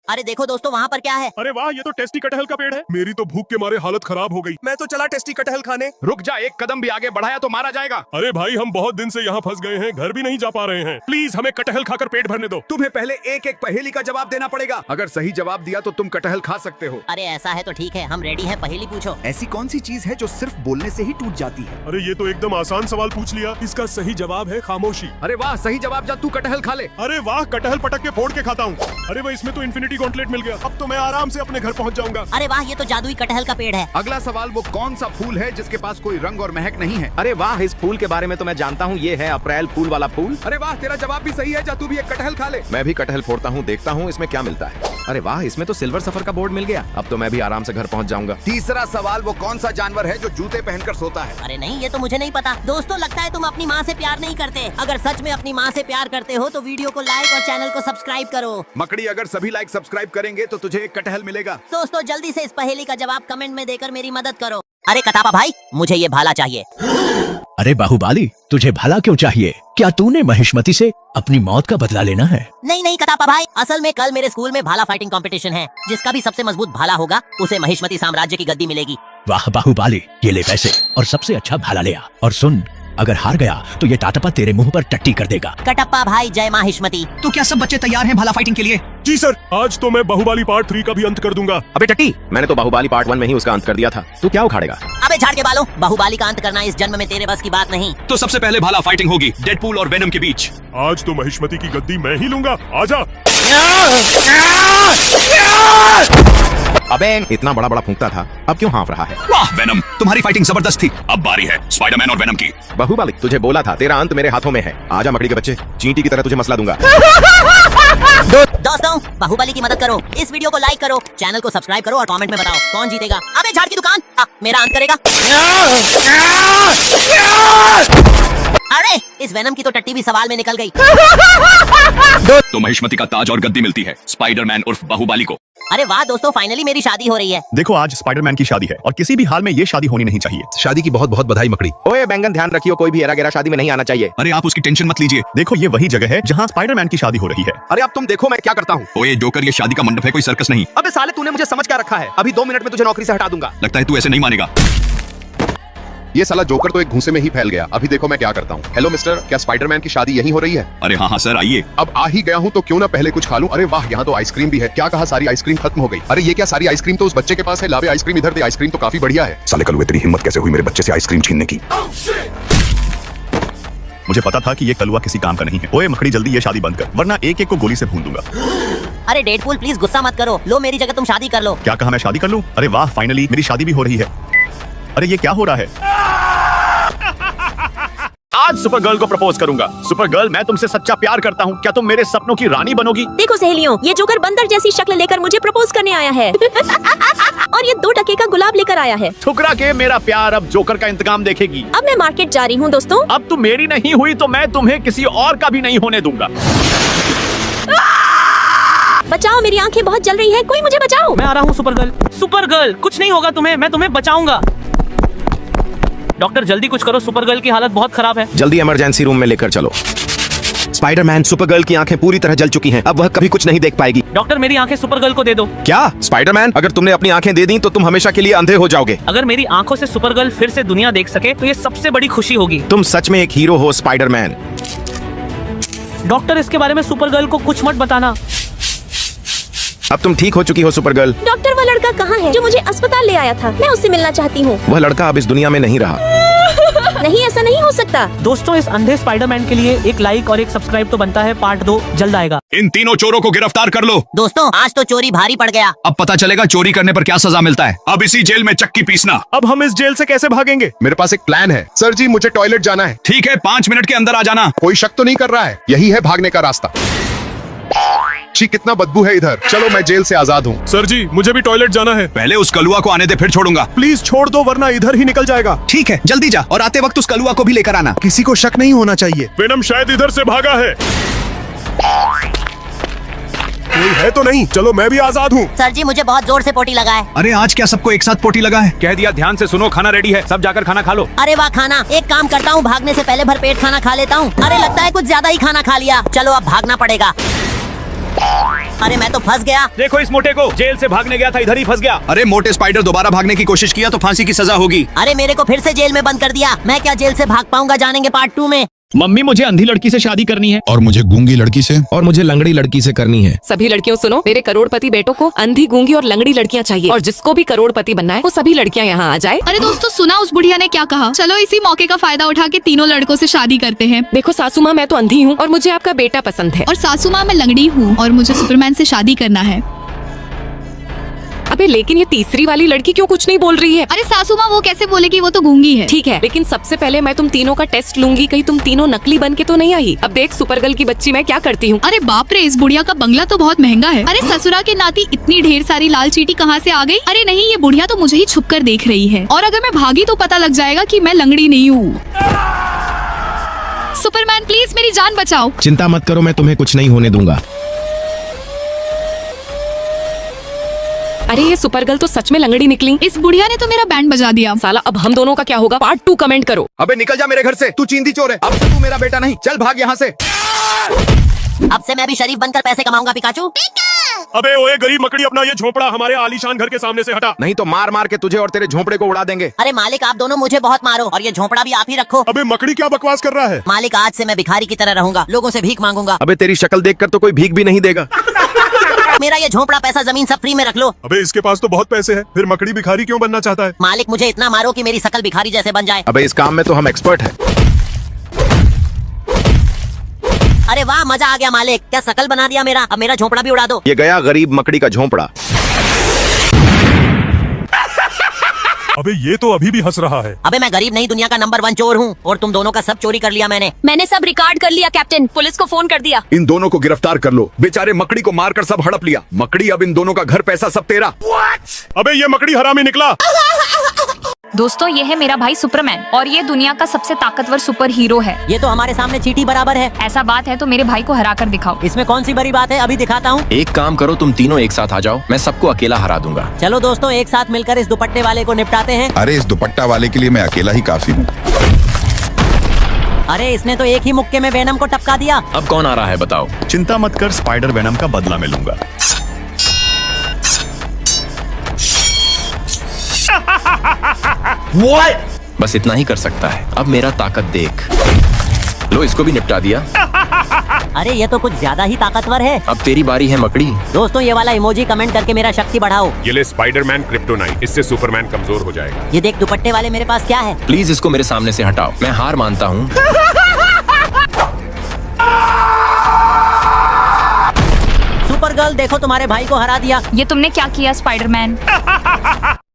अरे देखो दोस्तों, वहाँ पर क्या है? अरे वाह, ये तो टेस्टी कटहल का पेड़ है। मेरी तो भूख के मारे हालत खराब हो गई। मैं तो चला टेस्टी कटहल खाने। रुक जा, एक कदम भी आगे बढ़ाया तो मारा जाएगा। अरे भाई, हम बहुत दिन से यहाँ फंस गए हैं, घर भी नहीं जा पा रहे हैं। प्लीज हमें कटहल खाकर पेट भरने दो। तुम्हें पहले एक एक पहेली का जवाब देना पड़ेगा। अगर सही जवाब दिया तो तुम कटहल खा सकते हो। अरे ऐसा है तो ठीक है, हम रेडी हैं, पहेली पूछो। ऐसी कौन सी चीज है जो सिर्फ बोलने से ही टूट जाती है? अरे ये तो एकदम आसान सवाल पूछ लिया। इसका सही जवाब है खामोशी। अरे वाह, सही जवाब। जा तू कटहल खा ले। अरे वाह, कटहल पटक के फोड़ के खाता हूँ। अरे वाह, इसमें तो इन्फिनिटी गॉन्टलेट मिल गया। अब तो मैं आराम से अपने घर पहुँच जाऊंगा। अरे वाह, ये तो जादुई कटहल का पेड़ है। अगला सवाल, वो कौन सा फूल है जिसके पास कोई रंग और महक नहीं है? अरे वाह, इस फूल के बारे में तो मैं जानता हूँ, ये है अप्रैल फूल वाला फूल। अरे वाह, तेरा जवाब भी सही है। जा तू भी एक कटहल खा ले। मैं भी कटहल फोड़ता हूँ, देखता हूँ इसमें क्या मिलता है। अरे वाह, इसमें तो सिल्वर सफर का बोर्ड मिल गया। अब तो मैं भी आराम से घर पहुँच जाऊंगा। तीसरा सवाल, वो कौन सा जानवर है जो जूते पहनकर सोता है? अरे नहीं, ये तो मुझे नहीं पता। दोस्तों, लगता है तुम अपनी माँ से प्यार नहीं करते। अगर सच में अपनी माँ से प्यार करते हो तो वीडियो को लाइक और चैनल को सब्सक्राइब करो। मकड़ी, अगर सभी लाइक सब्सक्राइब करेंगे तो तुझे एक कटहल मिलेगा। दोस्तों, जल्दी से इस पहेली का जवाब कमेंट में देकर मेरी मदद करो। अरे कटापा भाई, मुझे ये भाला चाहिए। अरे बाहुबली, तुझे भला क्यों चाहिए? क्या तूने महिष्मति से अपनी मौत का बदला लेना है? नहीं नहीं कटापा भाई, असल में कल मेरे स्कूल में भाला फाइटिंग कंपटीशन है। जिसका भी सबसे मजबूत भाला होगा उसे महिष्मति साम्राज्य की गद्दी मिलेगी। वाह बाहुबली, ये ले पैसे और सबसे अच्छा भाला ले आ। और सुन, अगर हार गया तो ये टाटपा तेरे मुंह पर टट्टी कर देगा। कटप्पा भाई, जय महिष्मति। तो क्या सब बच्चे तैयार हैं भाला फाइटिंग के लिए? जी सर, आज तो मैं बाहुबली पार्ट 3 का भी अंत कर दूंगा। अबे टट्टी, मैंने तो बाहुबली पार्ट 1 में ही उसका अंत कर दिया था। तू क्या उखाड़ेगा? अबे झाड़ के बालों, बाहुबली का अंत करना इस जन्म में तेरे बस की बात नहीं। तो सबसे पहले भाला फाइटिंग होगी डेडपूल और वेनम के बीच। आज तो महिष्मति की गद्दी मैं ही लूंगा। आजा। अबे इतना बड़ा बड़ा फूंकता था, अब क्यों हाँफ रहा है? वाह वेनम, तुम्हारी फाइटिंग जबरदस्त थी। अब बारी है स्पाइडरमैन और वेनम की। बाहुबली, तुझे बोला था तेरा अंत मेरे हाथों में है। आजा मकड़ी के बच्चे, चींटी की तरह तुझे मसला दूंगा। दोस्तों, बाहुबली की मदद करो, इस वीडियो को लाइक करो, चैनल को सब्सक्राइब करो और कमेंट में बताओ कौन जीतेगा। अबे झाड़ की दुकान, मेरा अंत करेगा। अरे इस वेनम की तो टट्टी भी सवाल में निकल गई। तो महिष्मति का ताज और गद्दी मिलती है स्पाइडरमैन उर्फ बाहुबली को। अरे वाह दोस्तों, फाइनली मेरी शादी हो रही है। देखो, आज स्पाइडरमैन की शादी है और किसी भी हाल में ये शादी होनी नहीं चाहिए। शादी की बहुत बहुत बधाई मकड़ी। ओए बैंगन, ध्यान रखियो, कोई भी हेरा गेरा शादी में नहीं आना चाहिए। अरे आप उसकी टेंशन मत लीजिए। देखो, ये वही जगह है जहाँ स्पाइडरमैन की शादी हो रही है। अरे अब तुम देखो मैं क्या करता हूँ। ओए जोकर, ये शादी का मंडप है, कोई सर्कस नहीं। अबे साले, तूने मुझे समझ क्या रखा है? अभी 2 मिनट में तुझे नौकरी से हटा दूंगा। लगता है तू ऐसे नहीं मानेगा। ये साला जोकर तो एक घूंसे में ही फैल गया। अभी देखो मैं क्या करता हूँ। हेलो मिस्टर, क्या स्पाइडरमैन की शादी यहीं हो रही है? अरे हाँ हाँ सर, आइए। अब आ ही गया हूँ तो क्यों ना पहले कुछ खा लूं। अरे वाह, यहाँ तो आइसक्रीम भी है। क्या कहा, सारी आइसक्रीम खत्म हो गई। अरे ये क्या, सारी आइसक्रीम तो उस बच्चे के पास है। लावे आइसक्रीम इधर दे, आइसक्रीम तो काफी बढ़िया है। साले कलुए, तेरी हिम्मत कैसे हुई मेरे बच्चे से आइसक्रीम छीनने की? मुझे पता था कि ये कलुआ किसी काम का नहीं है। ओए मकड़ी, जल्दी ये शादी बंद कर, वरना एक एक को गोली से भून दूंगा। अरे डेडपूल प्लीज गुस्सा मत करो, लो मेरी जगह तुम शादी कर लो। क्या कहा, मैं शादी कर लूं? अरे वाह, फाइनली मेरी शादी भी हो रही है। अरे ये क्या हो रहा है? आज सुपर गर्ल को प्रपोज करूंगा। सुपर गर्ल, मैं तुमसे सच्चा प्यार करता हूँ, क्या तुम मेरे सपनों की रानी बनोगी? देखो सहेलियों, ये जोकर बंदर जैसी शक्ल लेकर मुझे प्रपोज करने आया है। और ये 2 टके का गुलाब लेकर आया है। ठुकरा के मेरा प्यार अब जोकर का इंतकाम देखेगी। अब मैं मार्केट जा रही हूँ दोस्तों। अब तुम मेरी नहीं हुई तो मैं तुम्हें किसी और का भी नहीं होने दूंगा। बचाओ, मेरी आंखें बहुत जल रही है, कोई मुझे बचाओ। मैं आ रहा हूँ सुपर गर्ल। सुपर गर्ल, कुछ नहीं होगा तुम्हें, मैं तुम्हें बचाऊंगा। डॉक्टर जल्दी कुछ करो, सुपर गर्ल की हालत बहुत खराब है। जल्दी इमरजेंसी रूम में लेकर चलो। स्पाइडरमैन, सुपर गर्ल की आंखें पूरी तरह जल चुकी हैं, अब वह कभी कुछ नहीं देख पाएगी। डॉक्टर मेरी आंखें सुपर गर्ल को दे दो। क्या स्पाइडरमैन, अगर तुमने अपनी आंखें दे दी तो तुम हमेशा के लिए अंधे हो जाओगे। अगर मेरी आंखों से सुपर गर्ल फिर से दुनिया देख सके तो ये सबसे बड़ी खुशी होगी। तुम सच में एक हीरो हो स्पाइडरमैन। डॉक्टर इसके बारे में सुपर गर्ल को कुछ मत बताना। अब तुम ठीक हो चुकी हो सुपर गर्ल। डॉक्टर, वो लड़का कहाँ है जो मुझे अस्पताल ले आया था? मैं उससे मिलना चाहती हूँ। वह लड़का अब इस दुनिया में नहीं रहा। नहीं, ऐसा नहीं हो सकता। दोस्तों, इस अंधे स्पाइडरमैन के लिए एक लाइक और एक सब्सक्राइब तो बनता है। पार्ट 2 जल्द आएगा। इन तीनों चोरों को गिरफ्तार कर लो। दोस्तों, आज तो चोरी भारी पड़ गया। अब पता चलेगा चोरी करने पर क्या सजा मिलता है। अब इसी जेल में चक्की पीसना। अब हम इस जेल से कैसे भागेंगे? मेरे पास एक प्लान है। सर जी, मुझे टॉयलेट जाना है। ठीक है, 5 मिनट के अंदर आ जाना। कोई शक तो नहीं कर रहा है? यही है भागने का रास्ता। छी, कितना बदबू है इधर। चलो, मैं जेल से आजाद हूँ। सर जी, मुझे भी टॉयलेट जाना है। पहले उस कलुआ को आने दे, फिर छोड़ूंगा। प्लीज छोड़ दो, वरना इधर ही निकल जाएगा। ठीक है, जल्दी जा और आते वक्त उस कलुआ को भी लेकर आना। किसी को शक नहीं होना चाहिए। वेनम शायद इधर से भागा है। कोई है तो नहीं? चलो, मैं भी आजाद हूँ। सर जी, मुझे बहुत जोर से पोटी लगा है। अरे आज क्या सबको एक साथ पोटी लगा है? कह दिया, ध्यान से सुनो, खाना रेडी है, सब जाकर खाना खा लो। अरे वाह खाना, एक काम करता हूँ, भागने से पहले भरपेट खाना खा लेता हूँ। अरे लगता है कुछ ज्यादा ही खाना खा लिया। चलो अब भागना पड़ेगा। अरे मैं तो फंस गया। देखो इस मोटे को, जेल से भागने गया था, इधर ही फंस गया। अरे मोटे स्पाइडर दोबारा भागने की कोशिश किया तो फांसी की सजा होगी। अरे मेरे को फिर से जेल में बंद कर दिया। मैं क्या जेल से भाग पाऊंगा? जानेंगे पार्ट 2 में। मम्मी मुझे अंधी लड़की से शादी करनी है। और मुझे गूंगी लड़की से। और मुझे लंगड़ी लड़की से करनी है। सभी लड़कियों सुनो, मेरे करोड़पति बेटों को अंधी, गूंगी और लंगड़ी लड़कियां चाहिए, और जिसको भी करोड़पति बनना है वो सभी लड़कियां यहाँ आ जाए। अरे दोस्तों सुना उस बुढ़िया ने क्या कहा? चलो इसी मौके का फायदा उठा के तीनों लड़कों से शादी करते हैं। देखो सासू माँ, मैं तो अंधी हूँ और मुझे आपका बेटा पसंद है। और सासू माँ मैं लंगड़ी हूँ और मुझे सुपरमैन से शादी करना है। अबे लेकिन ये तीसरी वाली लड़की क्यों कुछ नहीं बोल रही है? अरे सासू माँ वो कैसे बोलेगी, वो तो गूंगी है। ठीक है, लेकिन सबसे पहले मैं तुम तीनों का टेस्ट लूंगी, कहीं तुम तीनों नकली बन के तो नहीं आई। अब देख सुपरगर्ल की बच्ची मैं क्या करती हूँ। अरे बाप रे, इस बुढ़िया का बंगला तो बहुत महंगा है। अरे ससुरा के नाती इतनी ढेर सारी लाल चीटी कहाँ से आ गई? अरे नहीं, ये बुढ़िया तो मुझे ही छुप कर देख रही है, और अगर मैं भागी तो पता लग जाएगा कि मैं लंगड़ी नहीं हूँ। सुपरमैन प्लीज मेरी जान बचाओ। चिंता मत करो, मैं तुम्हें कुछ नहीं होने दूंगा। अरे ये सुपरगर्ल तो सच में लंगड़ी निकली। इस बुढ़िया ने तो मेरा बैंड बजा दिया। साला अब हम दोनों का क्या होगा? पार्ट 2 कमेंट करो। अबे निकल जा मेरे घर से, तू चींदी चोर है। अब से तू मेरा बेटा नहीं, चल भाग यहाँ से। अब से मैं भी शरीफ बनकर पैसे कमाऊंगा पिकाचू। अबे ओए गरीब मकड़ी, अपना ये झोपड़ा हमारे आलीशान घर के सामने से हटा। नहीं तो मार मार के तुझे और तेरे झोपड़े को उड़ा देंगे। अरे मालिक आप दोनों मुझे बहुत मारो और ये झोपड़ा भी आप ही रखो। अबे मकड़ी क्या बकवास कर रहा है? मालिक आज से मैं भिखारी की तरह रहूंगा, लोगों से भीख मांगूंगा। अबे तेरी शक्ल देखकर तो कोई भीख भी नहीं देगा। मेरा ये झोपड़ा, पैसा, जमीन सब फ्री में रख लो। अबे इसके पास तो बहुत पैसे हैं, फिर मकड़ी भिखारी क्यों बनना चाहता है? मालिक मुझे इतना मारो कि मेरी शकल भिखारी जैसे बन जाए। अबे इस काम में तो हम एक्सपर्ट हैं। अरे वाह, मजा आ गया मालिक, क्या शकल बना दिया मेरा। अब मेरा झोपड़ा भी उड़ा दो। ये गया गरीब मकड़ी का झोपड़ा। अबे ये तो अभी भी हंस रहा है। अबे मैं गरीब नहीं, दुनिया का नंबर 1 चोर हूँ, और तुम दोनों का सब चोरी कर लिया मैंने। मैंने सब रिकॉर्ड कर लिया कैप्टन, पुलिस को फोन कर दिया। इन दोनों को गिरफ्तार कर लो। बेचारे मकड़ी को मारकर सब हड़प लिया। मकड़ी अब इन दोनों का घर पैसा सब तेरा। अबे ये मकड़ी हरामी निकला। दोस्तों ये है मेरा भाई सुपरमैन, और ये दुनिया का सबसे ताकतवर सुपर हीरो है। ये तो हमारे सामने चींटी बराबर है। ऐसा बात है तो मेरे भाई को हरा कर दिखाओ। इसमें कौन सी बड़ी बात है, अभी दिखाता हूँ। एक काम करो, तुम तीनों एक साथ आ जाओ, मैं सबको अकेला हरा दूंगा। चलो दोस्तों, एक साथ मिलकर इस दुपट्टे वाले को निपटाते हैं। अरे इस दुपट्टा वाले के लिए मैं अकेला ही काफी हूँ। अरे इसने तो एक ही मुक्के में वेनम को टपका दिया। अब कौन आ रहा है बताओ? चिंता मत कर, स्पाइडर वेनम का बदला मैं लूंगा। बस इतना ही कर सकता है। अब मेरा ताकत देख। लो इसको भी निपटा दिया। अरे ये तो कुछ ज्यादा ही ताकतवर है। अब तेरी बारी है मकड़ी। दोस्तों ये वाला इमोजी कमेंट करके मेरा शक्ति बढ़ाओ। ये ले स्पाइडरमैन क्रिप्टोनाइट, इससे सुपरमैन कमजोर हो जाएगा। ये देख दुपट्टे वाले मेरे पास क्या है। प्लीज इसको मेरे सामने से हटाओ, मैं हार मानता हूँ। सुपर गर्ल देखो तुम्हारे भाई को हरा दिया। ये तुमने क्या किया स्पाइडरमैन?